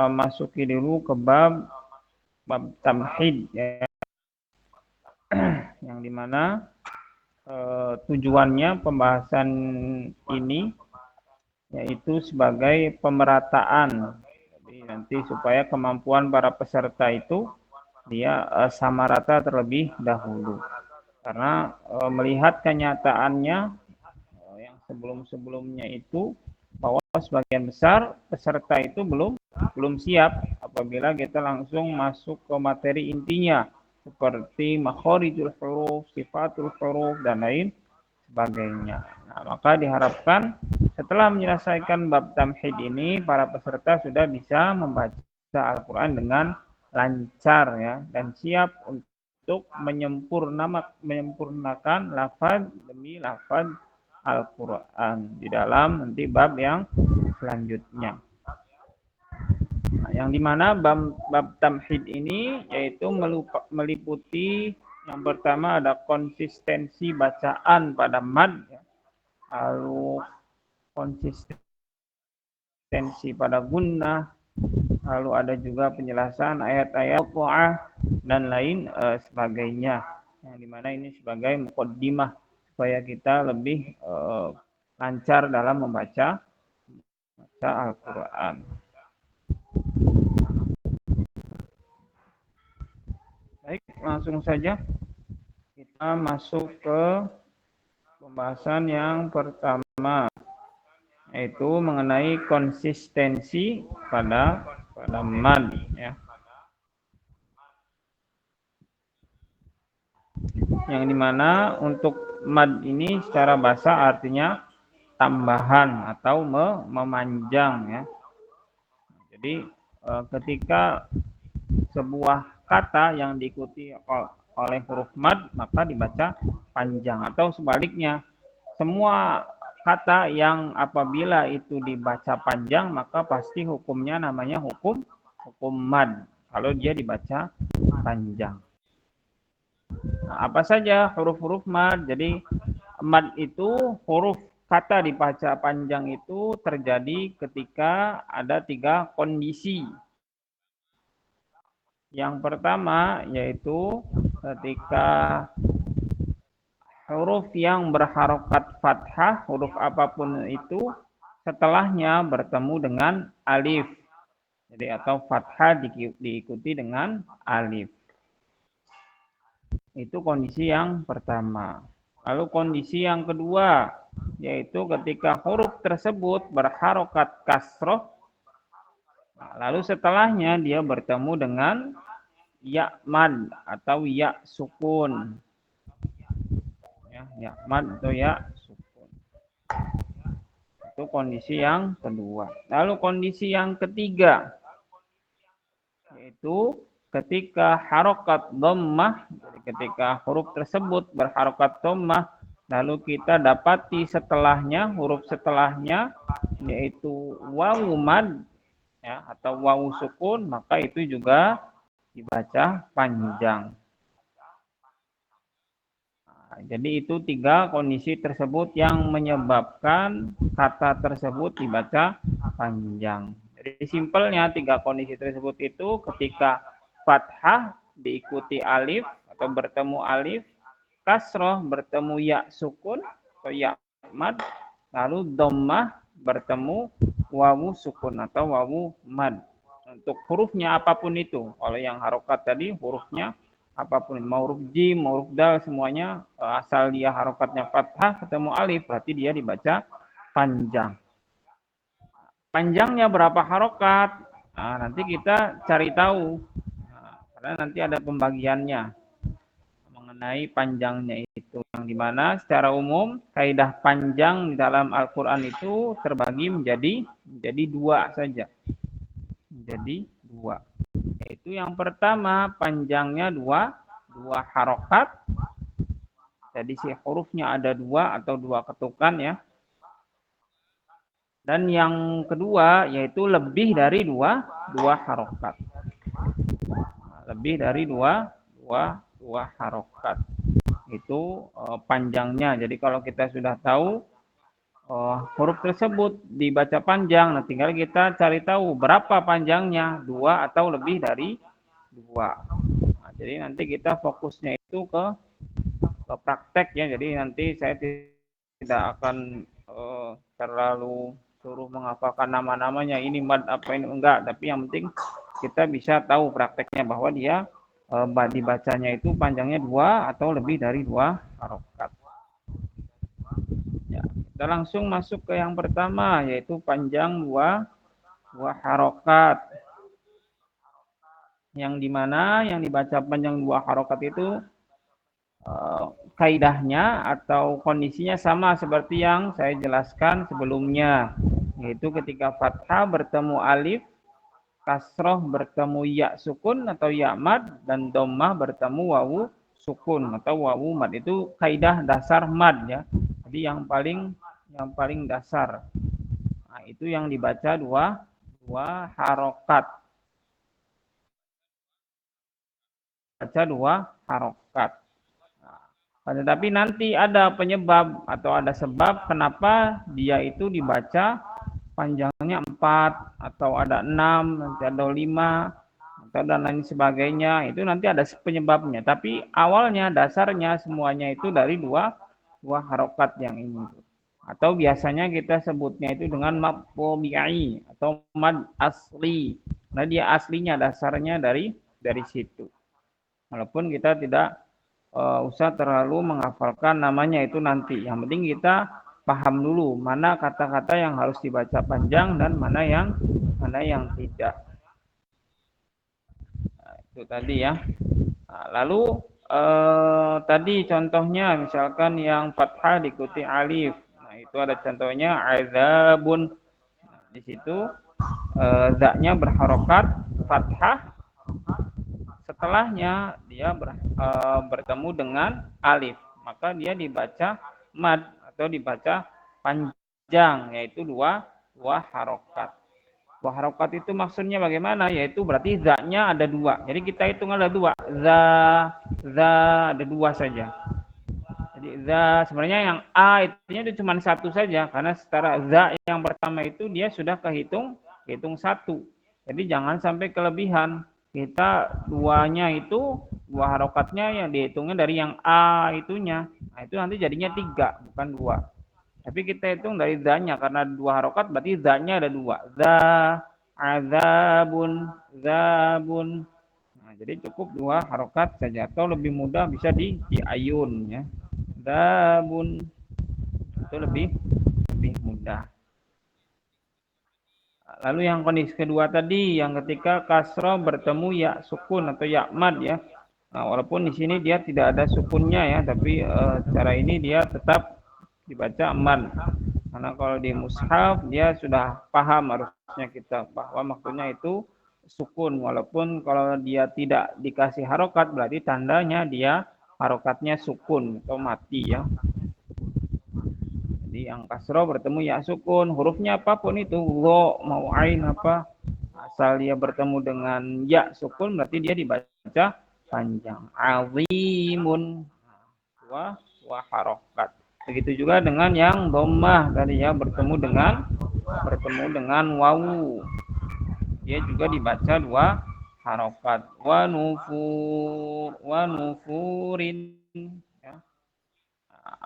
masuki dulu ke bab tamhid ya, yang dimana tujuannya pembahasan ini yaitu sebagai pemerataan. Jadi nanti supaya kemampuan para peserta itu dia sama rata terlebih dahulu. Karena melihat kenyataannya yang sebelum-sebelumnya itu bahwa sebagian besar peserta itu belum siap apabila kita langsung masuk ke materi intinya seperti makhorijul huruf, sifatul huruf dan lain sebagainya. Nah, maka diharapkan setelah menyelesaikan bab tamhid ini para peserta sudah bisa membaca Al-Qur'an dengan lancar ya dan siap untuk menyempurnakan lafaz demi lafaz Al-Qur'an di dalam nanti bab yang selanjutnya. Nah, yang dimana bab tamhid ini yaitu meliputi yang pertama ada konsistensi bacaan pada mad, lalu konsistensi pada gunnah, lalu ada juga penjelasan ayat-ayat qat'ah dan lain sebagainya. Yang dimana ini sebagai muqaddimah supaya kita lebih lancar dalam membaca Al-Quran. Baik, langsung saja kita masuk ke pembahasan yang pertama, yaitu mengenai konsistensi pada mad ya. Yang dimana untuk mad ini secara bahasa artinya tambahan atau memanjang ya. Jadi ketika sebuah kata yang diikuti oleh huruf mad maka dibaca panjang, atau sebaliknya semua kata yang apabila itu dibaca panjang maka pasti hukumnya namanya hukum mad kalau dia dibaca panjang. Nah, apa saja huruf-huruf mad? Jadi mad itu huruf kata dibaca panjang itu terjadi ketika ada 3 kondisi. Yang pertama yaitu ketika huruf yang berharokat fathah, huruf apapun itu, setelahnya bertemu dengan alif. Jadi atau fathah diikuti dengan alif. Itu kondisi yang pertama. Lalu kondisi yang kedua yaitu ketika huruf tersebut berharokat kasroh, lalu setelahnya dia bertemu dengan ya mad atau ya sukun. Ya mad atau ya sukun. Itu kondisi yang kedua. Lalu kondisi yang ketiga yaitu ketika harokat dhammah, jadi ketika huruf tersebut berharokat dhammah, lalu kita dapati setelahnya, huruf setelahnya yaitu wawu mad ya, atau wawu sukun, maka itu juga dibaca panjang. Nah, jadi itu 3 kondisi tersebut yang menyebabkan kata tersebut dibaca panjang. Jadi simpelnya 3 kondisi tersebut itu ketika fathah diikuti alif atau bertemu alif, kasroh bertemu ya sukun atau ya mad, lalu dhammah bertemu wawu sukun atau wawu mad. Untuk hurufnya apapun itu, kalau yang harokat tadi hurufnya apapun, mau huruf jim, mau huruf dal, semuanya asal dia harokatnya fathah ketemu alif berarti dia dibaca panjang. Panjangnya berapa harokat? Nah, nanti kita cari tahu. Nah, karena nanti ada pembagiannya mengenai panjangnya itu, yang dimana secara umum kaidah panjang di dalam Al-Quran itu terbagi menjadi 2 saja. Menjadi 2. Yaitu yang pertama panjangnya 2 harokat. Jadi si hurufnya ada 2 atau 2 ketukan ya. Dan yang kedua yaitu lebih dari 2 harokat. Lebih dari 2 harokat. Itu panjangnya. Jadi kalau kita sudah tahu huruf tersebut dibaca panjang. Nah, tinggal kita cari tahu berapa panjangnya, 2 atau lebih dari 2. Nah, jadi nanti kita fokusnya itu ke praktek ya. Jadi nanti saya tidak akan terlalu suruh menghafalkan nama-namanya, ini mad apa ini, enggak. Tapi yang penting kita bisa tahu prakteknya bahwa dia dibacanya itu panjangnya 2 atau lebih dari 2 harokat. Ya, kita langsung masuk ke yang pertama, yaitu panjang 2 harokat. Yang dimana yang dibaca panjang 2 harokat itu kaidahnya atau kondisinya sama seperti yang saya jelaskan sebelumnya, yaitu ketika fathah bertemu alif, kasroh bertemu ya sukun atau ya mad, dan dhammah bertemu wawu sukun atau wawu mad. Itu kaidah dasar mad ya. Jadi yang paling dasar. Nah, itu yang dibaca dua harokat. Baca 2 harokat. Nah, tetapi nanti ada penyebab atau ada sebab kenapa dia itu dibaca panjangnya 4 atau ada 6, nanti ada 5 atau dan lain sebagainya. Itu nanti ada penyebabnya. Tapi awalnya dasarnya semuanya itu dari dua harokat yang ini. Atau biasanya kita sebutnya itu dengan mad tabi'i atau mad asli. Nah, dia aslinya dasarnya dari situ. Walaupun kita tidak usah terlalu menghafalkan namanya itu nanti. Yang penting kita paham dulu mana kata-kata yang harus dibaca panjang dan mana yang tidak. Nah, itu tadi ya. Nah, lalu tadi contohnya misalkan yang fathah diikuti alif. Nah, itu ada contohnya azabun. Nah, di situ za-nya berharokat fathah. Setelahnya dia bertemu dengan alif, maka dia dibaca mad atau dibaca panjang, yaitu dua harokat. Dua harokat itu maksudnya bagaimana? Yaitu berarti za-nya ada 2. Jadi kita hitung ada 2. Za ada 2 saja. Jadi za sebenarnya yang a itu cuma 1 saja, karena secara za yang pertama itu dia sudah kehitung 1. Jadi jangan sampai kelebihan. Kita duanya itu 2 harokatnya yang dihitungnya dari yang a itunya. Nah, itu nanti jadinya 3 bukan 2. Tapi kita hitung dari za-nya karena 2 harokat berarti za-nya ada 2. Za, azabun, zabun. Nah, jadi cukup 2 harokat saja atau lebih mudah bisa diayun ya. Zabun itu lebih mudah. Lalu yang kondisi kedua tadi, yang ketika kasroh bertemu ya sukun atau ya mad ya. Nah, walaupun di sini dia tidak ada sukunnya ya, tapi secara ini dia tetap dibaca mad. Karena kalau di mushaf dia sudah paham harusnya kita bahwa maksudnya itu sukun. Walaupun kalau dia tidak dikasih harokat berarti tandanya dia harokatnya sukun atau mati ya. Jadi yang kasroh bertemu ya sukun, hurufnya apapun itu, lo mau ain apa, asal dia bertemu dengan ya sukun berarti dia dibaca panjang. Azimun, dua harokat. Begitu juga dengan yang dhammah tadi ya, bertemu dengan wawu, dia juga dibaca 2 harokat. Wa nufurin.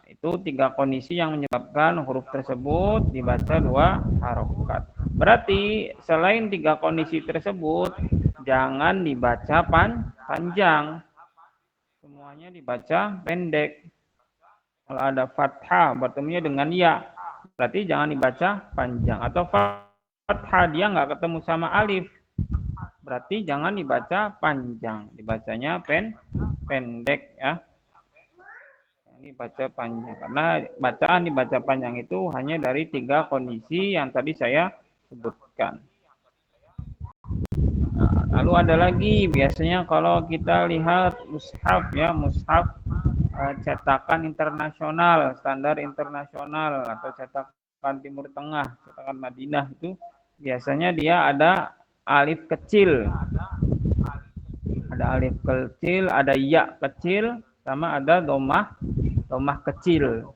Itu 3 kondisi yang menyebabkan huruf tersebut dibaca 2 harokat. Berarti selain 3 kondisi tersebut, jangan dibaca panjang. Semuanya dibaca pendek. Kalau ada fathah bertemunya dengan ya, berarti jangan dibaca panjang. Atau fathah dia nggak ketemu sama alif, berarti jangan dibaca panjang. Dibacanya pendek ya. Ini baca panjang karena bacaan dibaca panjang itu hanya dari 3 kondisi yang tadi saya sebutkan. Nah, lalu ada lagi biasanya kalau kita lihat mushaf ya, mushaf cetakan internasional, standar internasional atau cetakan Timur Tengah, cetakan Madinah itu biasanya dia ada alif kecil. Ada alif kecil, ada ya kecil, sama ada dhammah kecil.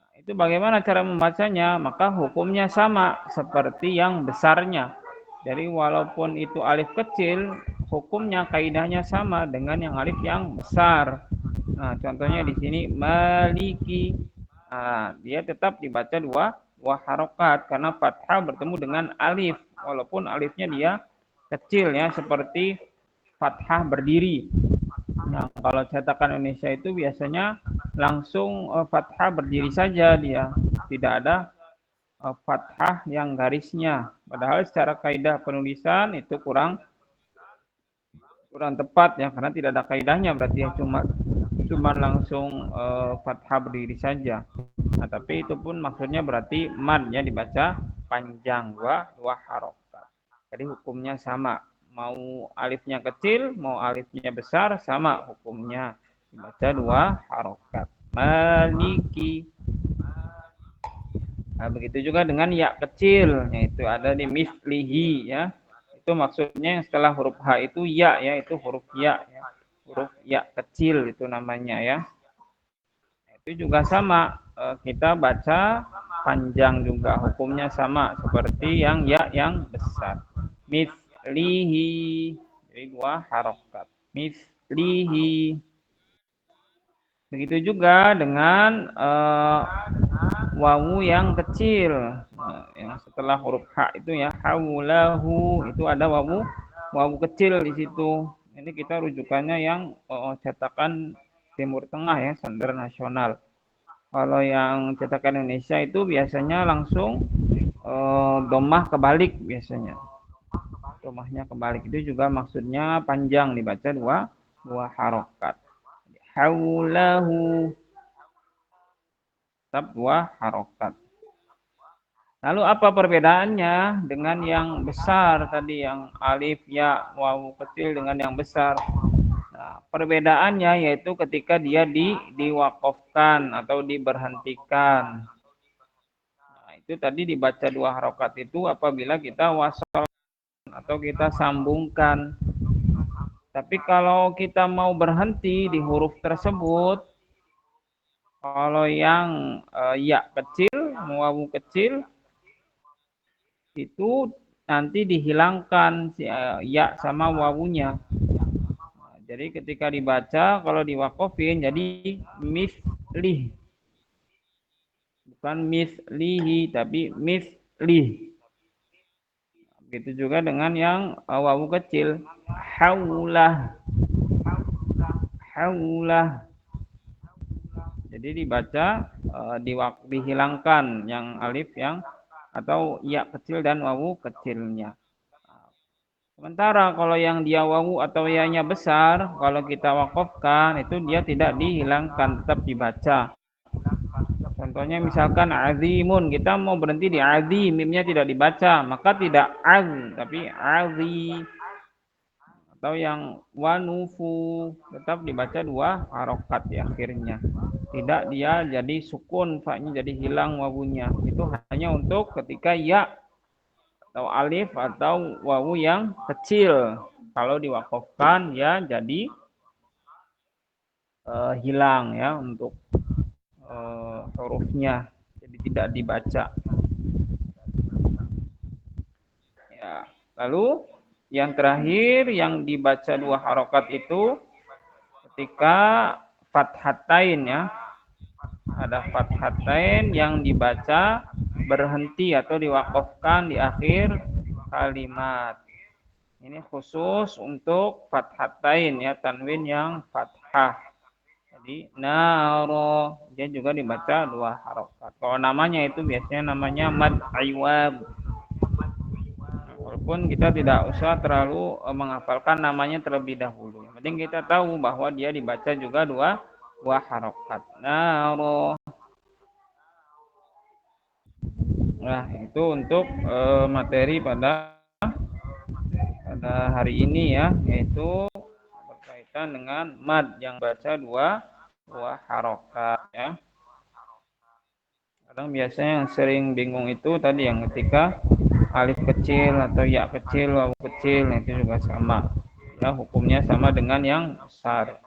Nah, Itu bagaimana cara membacanya? Maka hukumnya sama seperti yang besarnya. Jadi walaupun itu alif kecil, hukumnya kaidahnya sama dengan yang alif yang besar. Nah, contohnya di sini maliki. Nah, dia tetap dibaca dua harokat karena fathah bertemu dengan alif. Walaupun alifnya dia kecil ya, seperti fathah berdiri. Nah, kalau cetakan Indonesia itu biasanya langsung fathah berdiri saja dia, tidak ada fathah yang garisnya. Padahal secara kaidah penulisan itu kurang tepat ya, karena tidak ada kaidahnya, berarti ya cuma langsung fathah berdiri saja. Nah, tapi itu pun maksudnya berarti madnya dibaca panjang dua harokat. Jadi hukumnya sama. Mau alifnya kecil, mau alifnya besar, sama hukumnya. Dibaca dua harokat. Maliki. Nah, begitu juga dengan ya kecil, yaitu ada di mislihi ya. Itu maksudnya setelah huruf H itu ya, itu huruf ya. Huruf ya kecil itu namanya ya. Itu juga sama, kita baca panjang juga, hukumnya sama seperti yang ya yang besar. Mislihi, jadi dua harokat. Mislihi. Begitu juga dengan wawu yang kecil, yang setelah huruf H itu ya, haulahu, itu ada wawu kecil di situ. Ini kita rujukannya yang cetakan Timur Tengah ya, standar nasional. Kalau yang cetakan Indonesia itu biasanya langsung domah kebalik biasanya. Domahnya kebalik itu juga maksudnya panjang, dibaca dua harokat. Haulahu, tetap dua harokat. Lalu apa perbedaannya dengan yang besar tadi, yang alif, ya, wawu kecil dengan yang besar? Nah, perbedaannya yaitu ketika dia diwakofkan atau diberhentikan. Nah, itu tadi dibaca dua harokat itu apabila kita wasal atau kita sambungkan. Tapi kalau kita mau berhenti di huruf tersebut, kalau yang ya kecil, wawu kecil, itu nanti dihilangkan ya sama wawunya. Nah, jadi ketika dibaca, kalau diwakofin jadi mislih, bukan mislihi tapi mislih. Begitu juga dengan yang wawu kecil, haulah, haulah. Jadi dibaca dihilangkan yang alif yang atau ya kecil dan wawu kecilnya. Sementara kalau yang dia wawu atau ya-nya besar, kalau kita wakofkan itu dia tidak dihilangkan, tetap dibaca. Contohnya misalkan azimun, kita mau berhenti di azim, mimnya tidak dibaca, maka tidak az, tapi azi. Atau yang wanufu, tetap dibaca dua harokat di akhirnya. Tidak dia jadi sukun, fa-nya jadi hilang wawunya. Itu hanya untuk ketika ya atau alif atau wawu yang kecil. Kalau diwakofkan ya jadi hilang ya untuk hurufnya, jadi tidak dibaca. Ya, lalu yang terakhir yang dibaca dua harokat itu ketika fathatain ya, ada fathatain yang dibaca berhenti atau diwakofkan di akhir kalimat. Ini khusus untuk fathatain ya, tanwin yang fathah. Jadi naro, dia juga dibaca dua harokat. Kalau namanya itu biasanya namanya mad iwab. Walaupun kita tidak usah terlalu menghafalkan namanya terlebih dahulu. Yang penting kita tahu bahwa dia dibaca juga dua harokat. Naro. Nah, itu untuk materi pada hari ini ya, yaitu berkaitan dengan mad yang baca dua harokat ya. Kadang biasanya yang sering bingung itu tadi yang ketika alif kecil atau ya kecil, wawu kecil, itu juga sama. Ya, hukumnya sama dengan yang besar.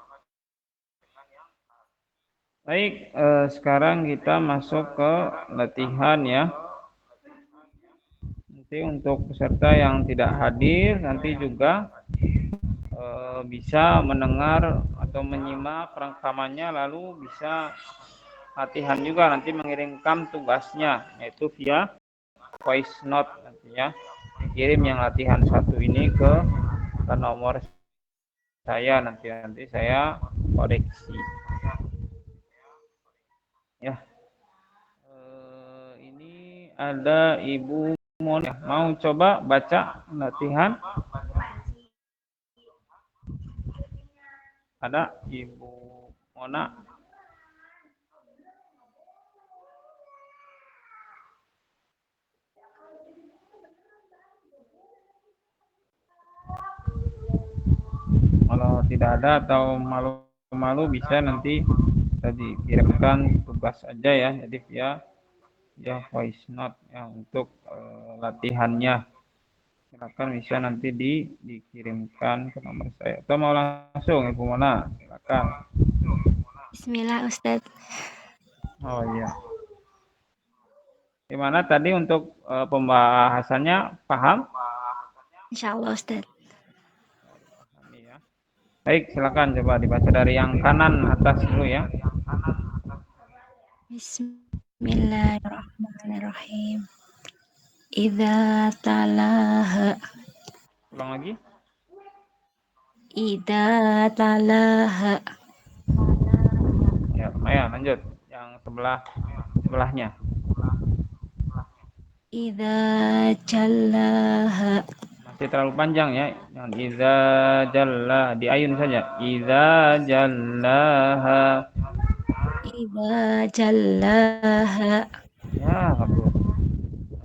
Baik, sekarang kita masuk ke latihan ya. Nanti untuk peserta yang tidak hadir nanti juga bisa mendengar atau menyimak rekamannya lalu bisa latihan juga nanti mengirimkan tugasnya yaitu via voice note nanti ya. Kirim yang latihan satu ini ke nomor saya nanti saya koreksi. Ya, ini ada Ibu Mona. Mau coba baca latihan? Ada Ibu Mona. Kalau tidak ada atau malu-malu bisa nanti bisa dikirimkan tugas aja ya. Jadi via voice note ya untuk latihannya. Silakan bisa nanti dikirimkan ke nomor saya. Atau mau langsung Ibu Mona? Silakan. Bismillah Ustadz. Oh iya. Gimana tadi untuk pembahasannya paham? Insya Allah Ustadz. Ya. Baik, silakan coba dibaca dari yang kanan atas dulu ya. Bismillahirrahmanirrahim. Idza talaha. Ulang lagi. Idza talaha. Ya, lumayan. Lanjut. Yang sebelahnya. Idza jallaha. Masih terlalu panjang ya. Yang iza jalla diayun saja. Iza jallaha. Idza jallaha. Ya, bagus.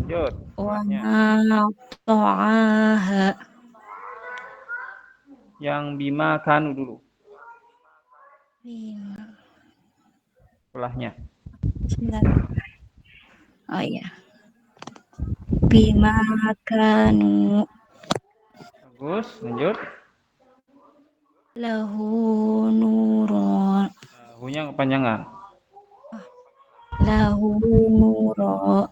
Lanjut. Wa Sebelahnya. ma ta'aha. Yang bima kanu dulu. Bima. Sebelahnya. Oh iya. Bima kanu. Bagus. Lanjut. Lahu nurun. Hunya kepanjangan. Lahu nuro.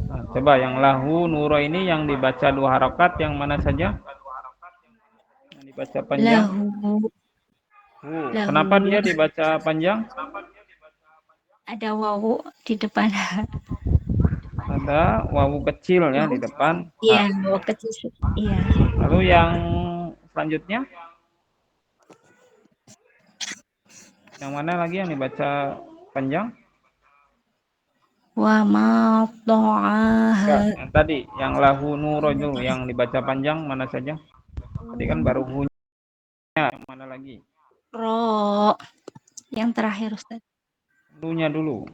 Nah, coba yang lahu nuro ini yang dibaca 2 harokat yang mana saja? Yang dibaca panjang? Lahu. Kenapa Lahu. dia dibaca panjang? Ada wawu di depan. Ada wawu kecil ya di depan. Iya, wawu kecil. Iya. Lalu yang selanjutnya? Yang mana lagi yang dibaca panjang? Wa ma ta'aha. Yang tadi, yang lahu nuro itu yang dibaca panjang mana saja? Tadi kan baru hunya. Yang mana lagi? Ro. Yang terakhir Ustaz. Nunya dulu.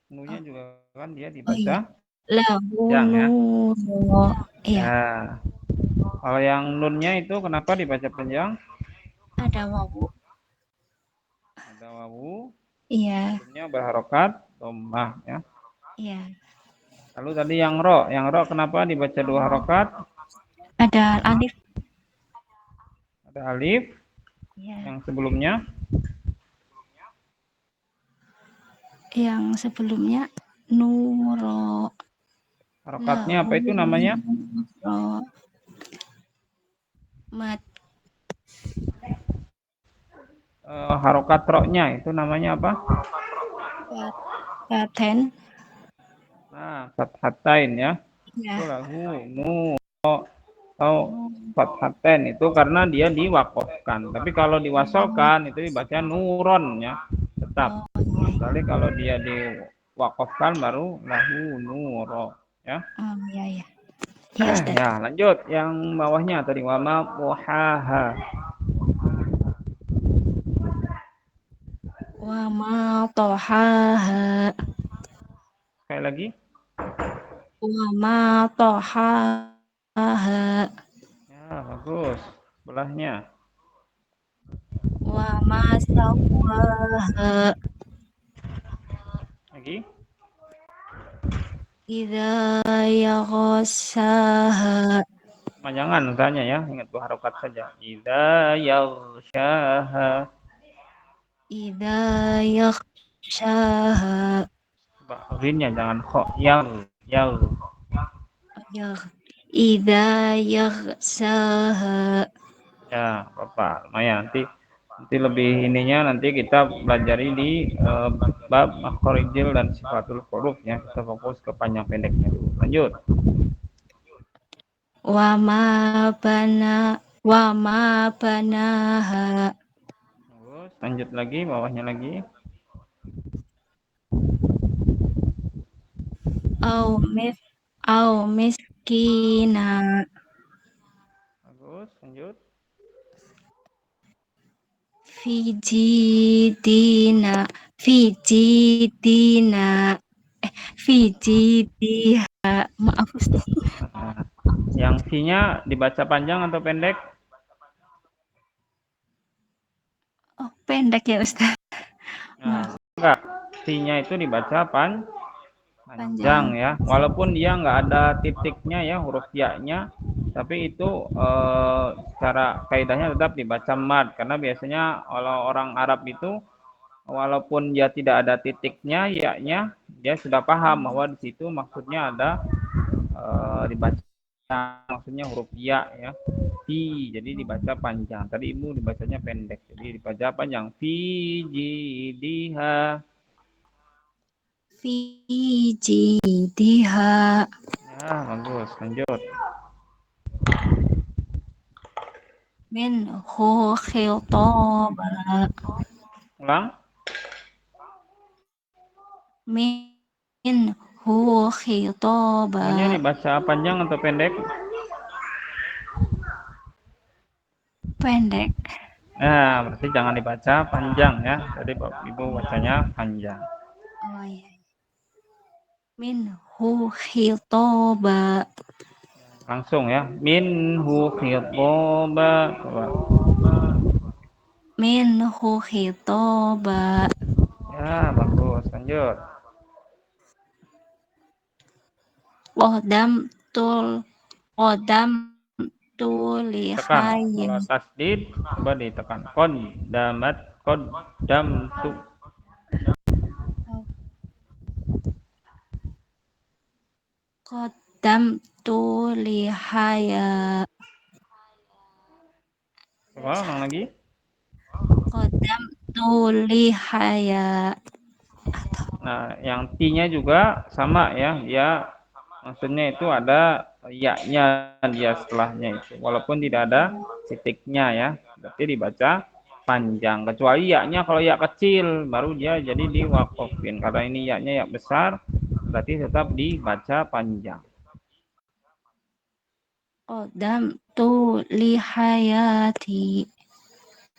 Nunya juga kan dia Oh dibaca iya. Lahu panjang ya. nuro. Iya. Ya. Kalau yang nunnya itu kenapa dibaca panjang? Ada wawu. Ada wawu. Iya. Sebelumnya berharokat dhammah ya. Iya. Lalu tadi yang ro kenapa dibaca 2 harokat? Ada alif. Ada alif. Iya. Yang sebelumnya? Yang sebelumnya nuro. Harokatnya apa itu namanya? Nuro. Mat. Harokat ro-nya itu namanya apa? Faten. Nah, fathatain ya. Ya. Itu lahu nu atau fathatain itu karena dia diwakofkan. Tapi kalau diwasolkan itu dibaca nuron ya, tetap. Kecuali kalau dia diwakofkan baru lahu nuro ya. Oh iya ya. Ya, Ustaz. Ya, lanjut yang bawahnya tadi wama muhaha. Wa ma tohaha. Sekali lagi. Wa ma tohaha. Ya, bagus. Sebelahnya. Wa ma sawaha. Lagi. Idza yaghsaha. Jangan tanya ya, ingat 2 harokat saja. Idza yaghshaha. Idza yaghshaha. yaghshaha. Rinnya jangan kho. Yal. Idza yaghshaha. Ya, Bapak. Lumayan. Nanti lebih ininya nanti kita pelajari di bab makhorijil dan sifatul huruf ya. Kita fokus ke panjang pendeknya dulu. Lanjut. Wa ma banaha. Terus lanjut lagi, bawahnya lagi. Au miskina. Bagus, lanjut. Fijidina. Fijidina. Fijidiha. Maaf Ustaz. Nah, yang V-nya dibaca panjang atau pendek? Oh, pendek ya Ustaz. Nah, enggak. V-nya itu dibaca panjang Panjang. ya. Walaupun dia nggak ada titiknya ya, huruf ya-nya, tapi itu secara kaidahnya tetap dibaca mad karena biasanya kalau orang Arab itu walaupun dia tidak ada titiknya ya-nya, dia sudah paham bahwa di situ maksudnya ada dibaca maksudnya huruf ya fi, jadi dibaca panjang. Tadi ibu dibacanya pendek, jadi dibaca panjang. Fi jidiha. Fijidiha. Ya, bagus. Lanjut. Minhu khitaba. Ulang. Minhu khitaba. Semuanya dibaca panjang atau pendek? Pendek. Nah, berarti jangan dibaca panjang ya. Jadi ibu bacanya panjang. Oh iya. Minhu khitaba. Langsung ya. Minhu khitoba. Coba. Minhu khitaba. Ya, bagus. Lanjut. Qadam tul. Qadam Tekan. tulihaya. Kalau tasdid, coba ditekan. Qadam tu. Qadam tulihaya. Coba ulang lagi. Qadam tulihaya. Nah, yang T-nya juga sama ya. Dia maksudnya itu ada ya-nya dia setelahnya itu. Walaupun tidak ada titiknya ya. Berarti dibaca panjang. Kecuali ya-nya kalau ya kecil baru dia jadi diwakofin. Karena ini ya-nya ya besar berarti tetap dibaca panjang. Qadam tulihayati.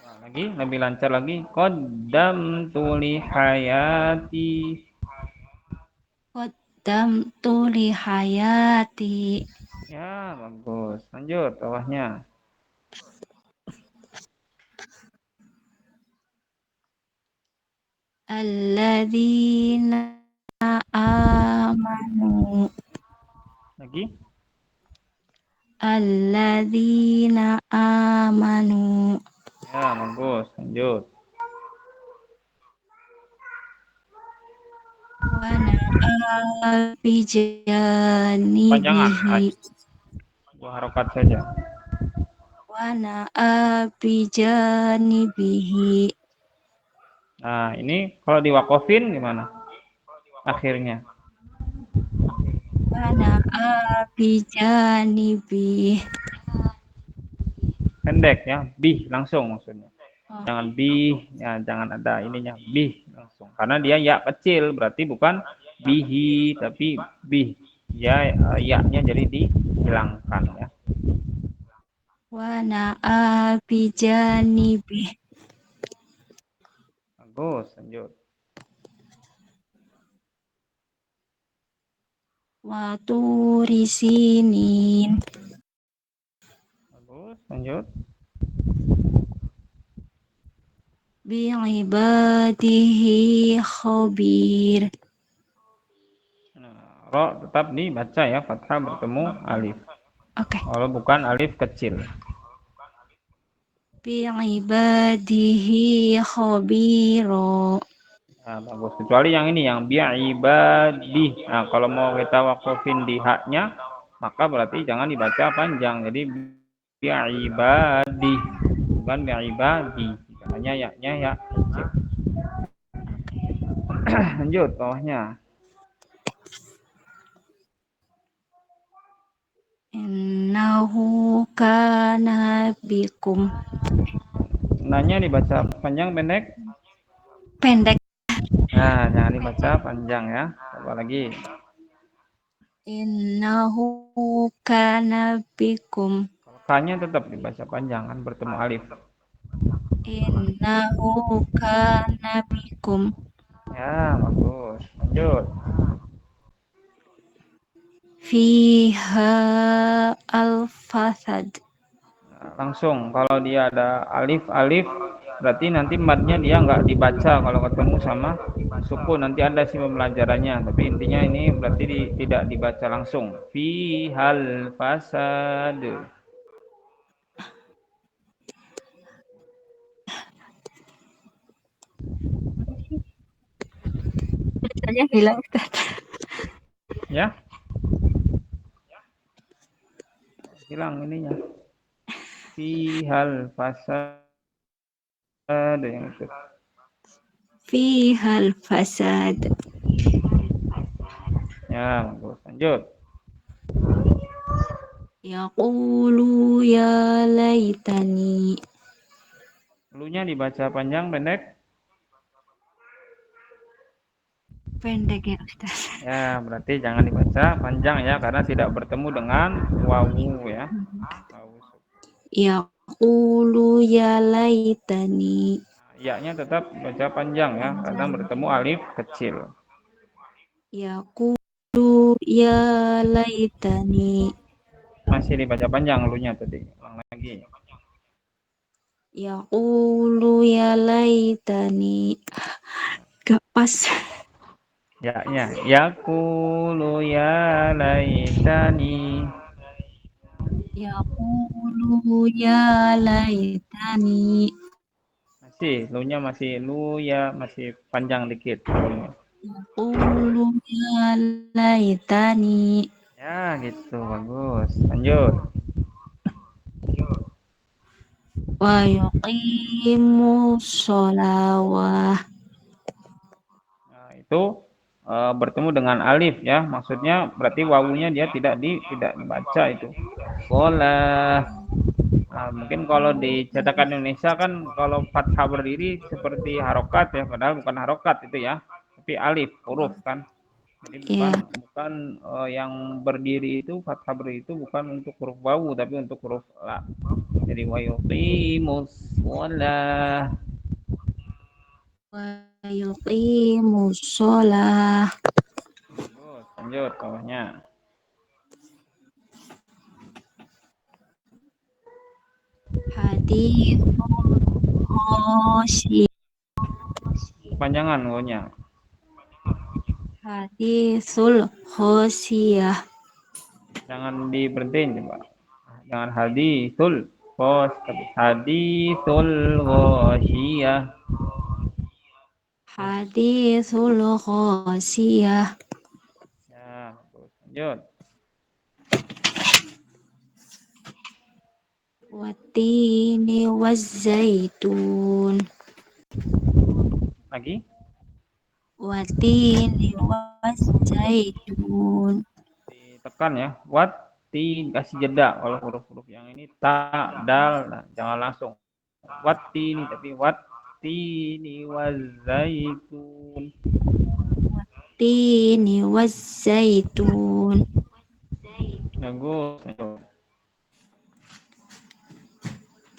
Nah, lagi lebih lancar lagi. Qaddam tuli hayati. Qadam tulihayati. Ya, bagus. Lanjut bawahnya. Alladzina amanu. Lagi. Alladzina amanu. Ya, bagus. Lanjut. Wa na'a Panjangan. bijanibihi. Dua harokat saja. Wa na'a bijanibihi. Nah, ini kalau diwakofin gimana? Akhirnya. Wa na'a bijanibihi. Pendek ya. Bih langsung maksudnya. Oh, Jangan bih, ya, jangan ada ininya. Bih langsung. Karena dia ya kecil, berarti bukan bihi, tapi bih. Ya, ya-nya jadi dihilangkan ya. wa na'a bijanibihi. Bagus, lanjut. Wa turi sinin. Bagus, lanjut. Bi'ibadihi khabir. Nah, ro tetap dibaca ya, fathah bertemu alif. Oke. Kalau bukan alif kecil. Bi'ibadihi khabiro. Nah, bagus. Kecuali yang ini, yang bi'ibadi. Nah, kalau mau kita wakafin di haknya, maka berarti jangan dibaca panjang. Jadi bi'ibadi, bukan bi'ibadi. Hanya yaknya ya kecil. Lanjut bawahnya. Innahu kana bikum. Nanya dibaca panjang pendek? Pendek. Nah, jangan dibaca panjang ya. Coba lagi. Innahu kana bikum. K-nya tetap dibaca panjang kan bertemu alif. Innahu kana bikum. Ya, bagus. Lanjut. Fiha al-fasad. Nah, langsung kalau dia ada alif berarti nanti matnya dia nggak dibaca kalau ketemu sama sukun. Nanti ada sih pembelajarannya, tapi intinya ini berarti tidak dibaca langsung. Fi hal fasad. Tulisannya hilang, Ustaz. Ya, hilang ininya. Fi hal fasad yang itu. Fiha al-fasad. Ya, bagus. Lanjut. Yaqulu ya laitani. Lunya dibaca panjang pendek. Pendek ya, Ustaz. Ya, berarti jangan dibaca panjang ya karena tidak bertemu dengan wawu ya. Wawu. Yaqulu ya laitani. Ya-nya tetap baca panjang ya karena bertemu alif kecil. Yaqulu ya laitani. Masih dibaca panjang lunya tadi. Ulang lagi. Yaqulu ya laitani. Gak pas. Ya-nya. Yaqulu ya laitani. Yaqulu ya laitani. Masih, lunya masih lu ya masih panjang dikit. Yaqulu ya laitani. Ya, gitu bagus. Lanjut. Wa yuqimu sholawah. Nah, itu bertemu dengan alif ya. Maksudnya berarti wawunya dia tidak dibaca itu. Sholah. Nah, mungkin kalau di cetakan Indonesia kan kalau fathah berdiri seperti harokat ya, padahal bukan harokat itu ya, tapi alif huruf kan. Jadi Ya, bukan yang berdiri itu fathah berdiri itu bukan untuk huruf wawu tapi untuk huruf la. Jadi wa yuqimus shalah. wa yuqimu sholah. Lanjut bawahnya. Hadithul khosyah. Kepanjangan wawunya. Hadithul khosyah. Jangan diberhentiin coba. Jangan hadithul khos tapi hadithul ghasyiyah. Hadithul khosyah. Ya, terus lanjut. Watini wazzaitun. Lagi. Watini wazzaitun. Ditekan ya. Kasih jeda kalau huruf-huruf yang ini ta, dal, nah, jangan langsung. Ini tapi ini wazaitun. Watini wazzaitun. Bagus.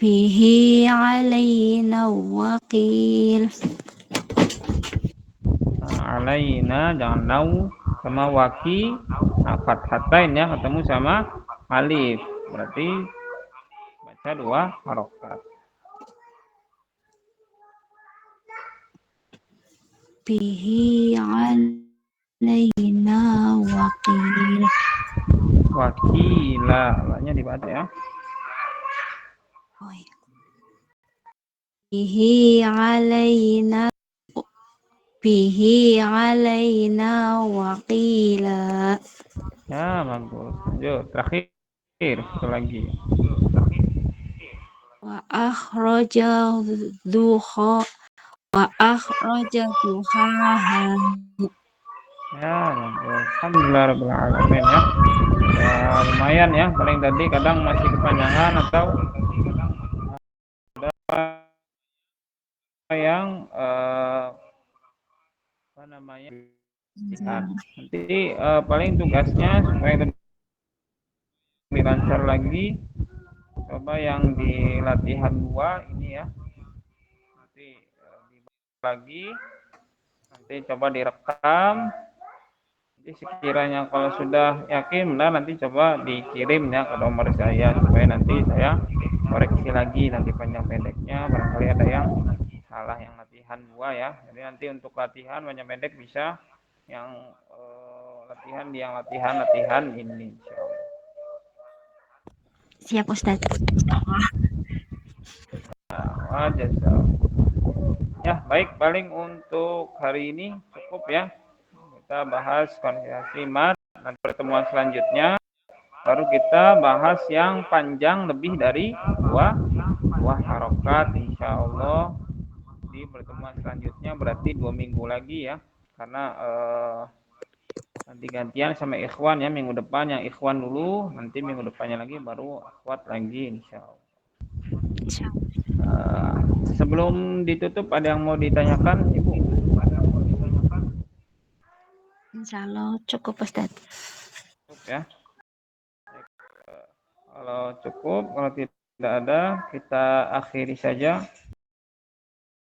Bihi alaina waqil. Alaina jangan nau sama waki, nah, fathatain ya ketemu sama alif. Berarti baca dua harokat. Bihi alaina waqil. Wakila, nya dibaca ya. Oh, ya. Bihi alaina bihi alaina waqila. Ya, bagus. Lanjut, terakhir. Satu lagi. Wa akhraja duha wa akhraja duhaha. Ya, bagus. Alhamdulillah rabbil alamin ya. Ya, lumayan ya. Paling tadi kadang masih kepanjangan atau ada yang apa namanya lihat. Nanti paling tugasnya supaya lebih lancar lagi, coba yang di latihan 2 ini ya. Nanti dibahas lagi, nanti coba direkam. Jadi sekiranya kalau sudah yakin benar nanti coba dikirim ya ke nomor saya supaya nanti saya koreksi lagi nanti panjang pendeknya barangkali ada yang salah yang latihan 2 ya. Jadi nanti untuk latihan panjang pendek bisa yang latihan ini insyaallah. Siap Ustaz. Nah, jasa. Ya, baik paling untuk hari ini cukup ya. Kita bahas konsentrasi mat. Nanti pertemuan selanjutnya baru kita bahas yang panjang lebih dari dua harokat insyaallah di pertemuan selanjutnya berarti 2 minggu lagi ya karena nanti gantian sama ikhwan ya minggu depan yang ikhwan dulu nanti minggu depannya lagi baru akhwat lagi insyaallah. Sebelum ditutup ada yang mau ditanyakan Ibu? Insyaallah cukup Ustaz. Cukup ya. Kalau cukup, kalau tidak ada kita akhiri saja.